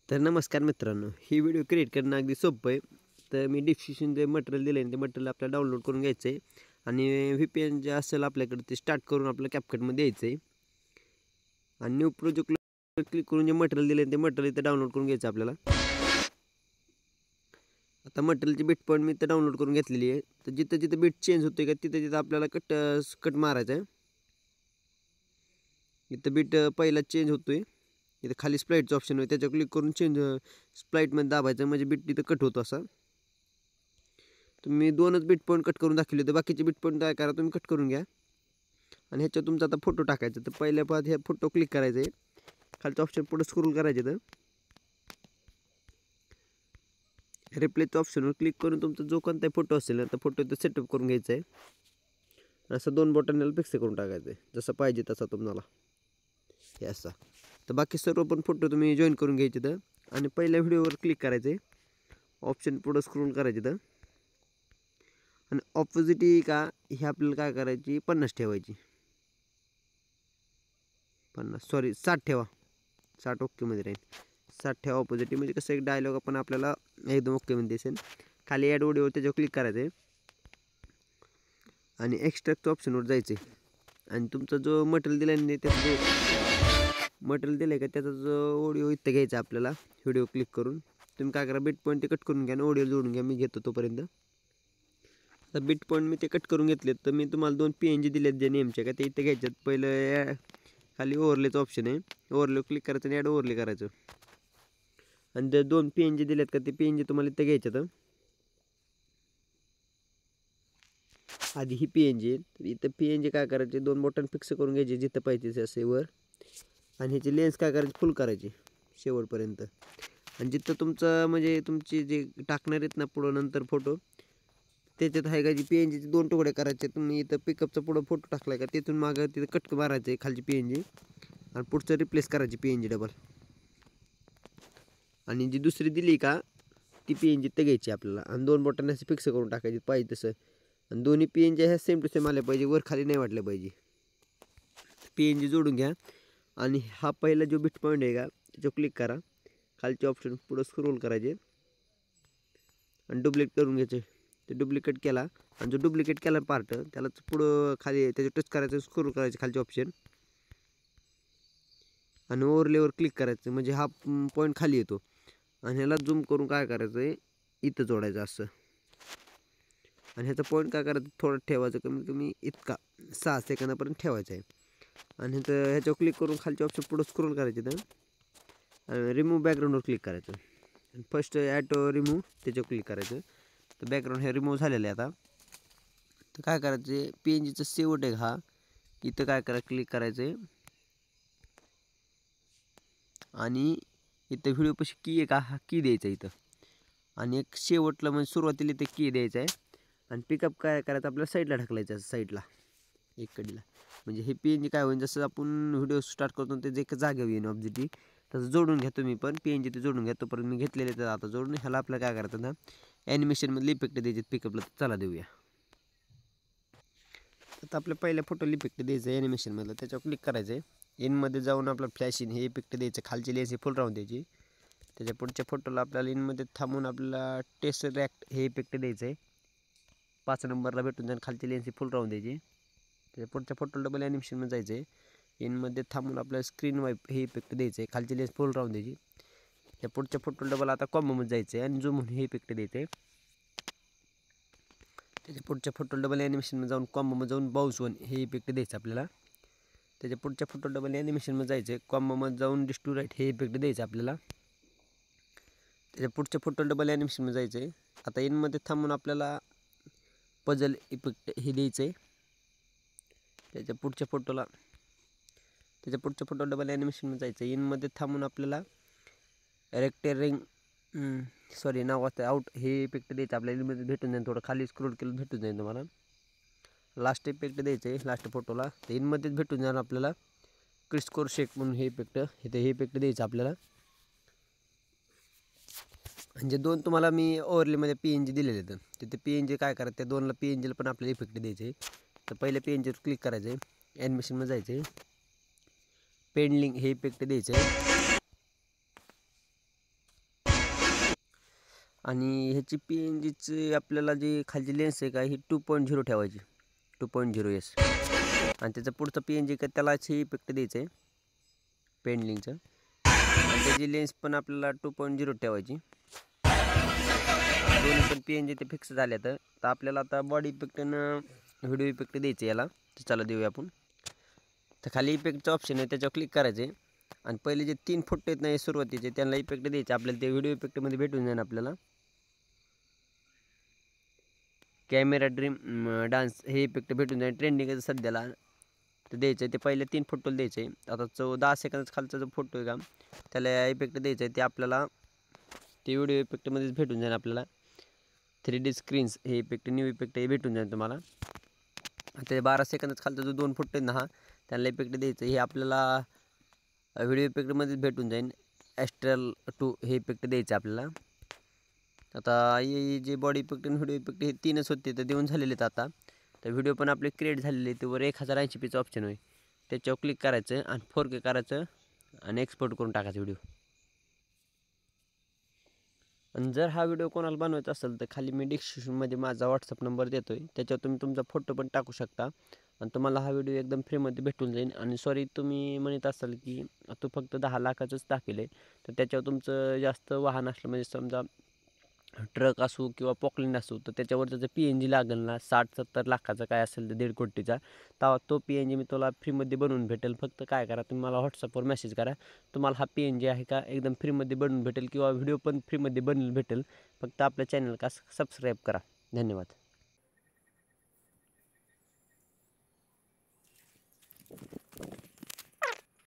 तर नमस्कार मित्रांनो, ही व्हिडिओ क्रिएट करणं अगदी सोपं आहे. तर मी डिस्क्रिप्शन जे मटेरियल दिलं आहे ते मटेरियल आपल्याला डाउनलोड करून घ्यायचं आहे आणि VPN जे असेल आपल्याकडे ते स्टार्ट करून आपलं CapCutमध्ये यायचं आहे आणि न्यू प्रोजेक्टला क्लिक करून जे मटेरियल दिलं आहे ते मटेरियल इथं डाउनलोड करून घ्यायचं आपल्याला. आता मटेरियलची बिट पॉईंट मी इथं डाउनलोड करून घेतलेली आहे. तर जिथं जिथं बिट चेंज होते का तिथं आपल्याला कट मारायचं आहे. इथं बिट पहिला चेंज होतोय. इथं खाली स्प्लाइटचं ऑप्शन आहे त्याच्यावर क्लिक करून चेंज स्प्लाइटमध्ये दाबायचं म्हणजे बिट तिथं कट होतो असा. तुम्ही 2च बिट पॉईंट कट करून दाखवले तर बाकीचे बिट पॉईंट काय करा तुम्ही कट करून घ्या आणि ह्याच्यावर तुमचा आता फोटो टाकायचा. तर पहिल्या पाहत ह्या फोटो क्लिक करायचं आहे, खालचं ऑप्शन पुढे स्क्रोल करायचे तर रिप्लेसच्या ऑप्शनवर क्लिक करून तुमचा जो कोणताही फोटो असेल ना तर फोटो इथं सेटअप करून घ्यायचा आहे. असं 2 बटनला फिक्स करून टाकायचं आहे जसं पाहिजे तसा तुम्हाला हे असा. तर बाकी सर्व पण फोटो तुम्ही जॉईन करून घ्यायचे तर आणि पहिल्या व्हिडिओवर क्लिक करायचं आहे, ऑप्शन पुढं स्क्रोल करायचे तर आणि ऑपोजिटी का हे आपल्याला काय करायची 50 ठेवायची. 60 ठेवा, 60 ओकेमध्ये राहील. 60 ठेवा ऑपोजिटी म्हणजे कसं एक डायलॉग आपण आपल्याला एकदम ओकेमध्ये दिसेल. खाली ॲड ऑडिओ त्याच्यावर क्लिक करायचं आहे आणि एक्स्ट्रॅक्टच्या ऑप्शनवर जायचं आहे आणि तुमचा जो मटेरियल दिला आहे त्याचा जो मटेरियल दिलं आहे का त्याचा जो ऑडिओ इथं घ्यायचा आपल्याला व्हिडिओ क्लिक करून. तुम्ही काय करा बिट पॉईंट ते कट करून घ्या आणि ऑडिओ जोडून घ्या. मी घेतो तोपर्यंत. तर बिट पॉईंट मी ते कट करून घेतलेत. तर मी तुम्हाला 2 PNG दिलेत जे नेमचे का ते इथे घ्यायच्यात. पहिलं खाली ओव्हरलेचं ऑप्शन आहे, ओव्हरले क्लिक करायचं आणि ॲड ओव्हरले करायचं आणि ते 2 PNG दिलेत का ते PNG तुम्हाला इथे घ्यायच्यात. आधी ही PNG आहे तर इथं PNG काय करायचे 2 बटन फिक्स करून घ्यायचे जिथं पाहिजे असे वर आणि ह्याची लेन्स काय करायची फुल करायची शेवटपर्यंत आणि जिथं तुमचं म्हणजे तुमची जे टाकणार आहेत ना पुढं नंतर फोटो त्याच्यात आहे का जी PNGचे 2 तुकडे करायचे. तुम्ही इथं पिकअपचा पुढं फोटो टाकला का तिथून मागं तिथं कट मारायचं आहे खालची PNG आणि पुढचं रिप्लेस करायची PNG डबल आणि जी दुसरी दिली का ती PNG ते घ्यायची आपल्याला आणि 2 बटन असे फिक्स करून टाकायची पाहिजे तसं आणि दोन्ही PNG ह्या सेम टू सेम आल्या पाहिजे, वर खाली नाही वाटलं पाहिजे. PNG जोडून घ्या आणि हा पहिला जो बिट पॉईंट आहे का त्याच्यावर क्लिक करा, खालचे ऑप्शन पुढं स्क्रोल करायचे आणि डुप्लिकेट करून घ्यायचे. ते डुप्लिकेट केला आणि जो डुप्लिकेट केला पार्ट त्यालाच पुढं खाली त्याच्यावर टच करायचं, स्क्रोल करायचे खालचे ऑप्शन आणि ओव्हरलेवर क्लिक करायचं म्हणजे हा पॉईंट खाली येतो आणि ह्याला झूम करून काय करायचं आहे इथं जोडायचं असं आणि ह्याचा पॉईंट काय करायचं थोडं ठेवायचं, कमीत कमी इतका 6 सेकंदापर्यंत ठेवायचं आहे आणि ह्याच्यावर क्लिक करून खालचे ऑप्शन पुढं स्क्रोल करायचे तर रिमूव्ह बॅकग्राऊंडवर क्लिक करायचं आणि फर्स्ट ॲटो रिमूव्ह त्याच्यावर क्लिक करायचं. तर बॅकग्राऊंड हे रिमूव्ह झालेलं आहे आता. तर काय करायचं PNGचं शेवट आहे हा इथं काय करा क्लिक करायचं आहे आणि इथं व्हिडिओपाशी की आहे का हा की द्यायचा इथं आणि एक शेवटला म्हणजे सुरुवातीला इथं की द्यायचं आहे आणि पिकअप काय करायचं आपल्याला साईडला ढकलायचं साईडला एक कडीला म्हणजे हे PNG काय होईल जसं आपण व्हिडिओ स्टार्ट करतो ते जे एक जागेवर येईन ऑब्जेक्टिव्ह तसं जोडून घ्या तुम्ही पण PNG ते जोडून घ्या. तोपर्यंत मी घेतलेले तर आता जोडून ह्याला आपल्याला काय करायचं ना ॲनिमेशनमधले इफेक्ट द्यायचे पिकअपला. चला देऊया. आता आपल्या पहिल्या फोटोला इफेक्ट द्यायचं आहे ॲनिमेशनमधलं त्याच्यावर क्लिक करायचं आहे. इनमध्ये जाऊन आपलं फ्लॅश इन हे इफेक्ट द्यायचं, खालची लेन्स हे फुल राहून द्यायची. त्याच्या पुढच्या फोटोला आपल्याला इनमध्ये थांबून आपल्याला टेस्ट रॅक्ट हे इफेक्ट द्यायचं आहे. 5 नंबरला भेटून जाईल, खालची लेन्स ही फुल राहून द्यायची. त्याच्या पुढच्या फोटोला डबल ॲनिमेशनमध्ये जायचं आहे. इनमध्ये थांबून आपल्याला स्क्रीन वाईप हे इफेक्ट द्यायचं आहे, खालची लेन्स फुल राहून द्यायची. त्या पुढच्या फोटोला डबल आता कॉम्बोमध्ये जायचं आहे आणि झूम हे इफेक्ट द्यायचं आहे. त्याच्या पुढच्या फोटो डबल ॲनिमेशनमध्ये जाऊन कॉम्बोमध्ये जाऊन बाउन्स वन हे इफेक्ट द्यायचं आपल्याला. त्याच्या पुढच्या फोटो डबल ॲनिमेशनमध्ये जायचं आहे, कॉम्बोमध्ये जाऊन डिस्टू राईट हे इफेक्ट द्यायचं आपल्याला. त्याच्या पुढच्या फोटो डबल ॲनिमेशनमध्ये जायचं आहे. आता इनमध्ये थांबून आपल्याला पजल इफेक्ट हे द्यायचं आहे. त्याच्या पुढच्या फोटो डबल ॲनिमेशनमध्ये जायचं आहे. इनमध्ये थांबून आपल्याला रेक्टेरिंग नाव वाजतं आउट हे इफेक्ट द्यायचं आपल्याला. इनमध्ये भेटून जाईल, थोडं खाली स्क्रोल केलं भेटून जाईल तुम्हाला. लास्ट इफेक्ट द्यायचं आहे लास्ट फोटोला, तर इनमध्येच भेटून जाणार आपल्याला क्रिस्कोर शेक म्हणून हे इफेक्ट हे इफेक्ट द्यायचं आपल्याला. म्हणजे 2 तुम्हाला मी ओव्हरलेमध्ये PNG दिलेले आहेत तिथे PNG काय करायचं त्या 2ला PNGला पण आपल्याला इफेक्ट द्यायचे आहे. तर पहिल्या PNGवर क्लिक करायचं आहे, ॲनिमेशनमध्ये जायचं आहे, पेंडलिंग हे इफेक्ट द्यायचं आहे आणि ह्याची PNGची आपल्याला जी खालची लेन्स आहे का ही 2.0 ठेवायची 2.0S आणि त्याचं पुढचं PNG का त्यालाच हे इफेक्ट द्यायचं आहे पेंडलिंगचं आणि त्याची लेन्स पण आपल्याला 2.0 ठेवायची. दोन्ही पण PNG ते फिक्स झाले तर आपल्याला आता बॉडी इफेक्ट आणि व्हिडिओ इफेक्ट द्यायचं याला. तर चला देऊया आपण. तर खाली इफेक्टचं ऑप्शन आहे त्याच्यावर क्लिक करायचे आणि पहिले जे 3 फोटो आहेत ना सुरुवातीचे त्यांना इफेक्ट द्यायचे आपल्याला. ते व्हिडिओ इफेक्टमध्ये भेटून जाईल आपल्याला. कॅमेरा ड्रीम डान्स हे इफेक्ट भेटून जाईल ट्रेंडिंग सध्याला. तर द्यायचं आहे ते पहिले 3 फोटोला द्यायचं आहे. आता 10 सेकंद खालचा जो फोटो आहे का त्याला इफेक्ट द्यायचं आहे ते आपल्याला ते व्हिडिओ इफेक्टमध्येच भेटून जाईल आपल्याला. 3D स्क्रीन्स हे इफेक्ट न्यू इफेक्ट हे भेटून जाईल तुम्हाला. ते 12 सेकंदच खालचा जो 2 फोटो आहेत ना त्यांना इफेक्ट द्यायचं हे आपल्याला व्हिडिओ इफेक्टमध्येच भेटून जाईल. ॲस्ट्रल 2 हे इफेक्ट द्यायचं आपल्याला. आता हे जे बॉडी इफेक्ट आणि व्हिडिओ इफेक्ट हे 3च होते तर देऊन झालेले आहेत आता. तर व्हिडिओ पण आपले क्रिएट झालेले ते वर 1080pचं ऑप्शन होईल त्याच्यावर क्लिक करायचं आणि 4K करायचं आणि एक्सपोर्ट करून टाकायचं व्हिडिओ. आणि जर हा व्हिडिओ कोणाला बनवायचा असेल तर खाली मी डिस्क्रिप्शनमध्ये माझा WhatsApp नंबर देतो आहे त्याच्यावर तुम्ही तुमचा फोटो पण टाकू शकता आणि तुम्हाला हा व्हिडिओ एकदम फ्रीमध्ये भेटून जाईल. आणि सॉरी तुम्ही म्हणत असाल की तू फक्त 10 लाखाचंच टाकेल आहे तर त्याच्यावर तुमचं जास्त वाहन असलं म्हणजे समजा ट्रक असू किंवा पॉकलँड असू तर त्याच्यावर त्याचं PNG लागेल ना 60-70 लाखाचा काय असेल तर 1.5 कोटीचा तेव्हा तो PNG मी तुला फ्रीमध्ये बनवून भेटेल. फक्त काय करा तुम्ही मला WhatsAppवर मेसेज करा तुम्हाला हा PNG आहे का एकदम फ्रीमध्ये बनवून भेटेल किंवा व्हिडिओ पण फ्रीमध्ये बनवून भेटेल. फक्त आपल्या चॅनल का सबस्क्राईब करा. धन्यवाद.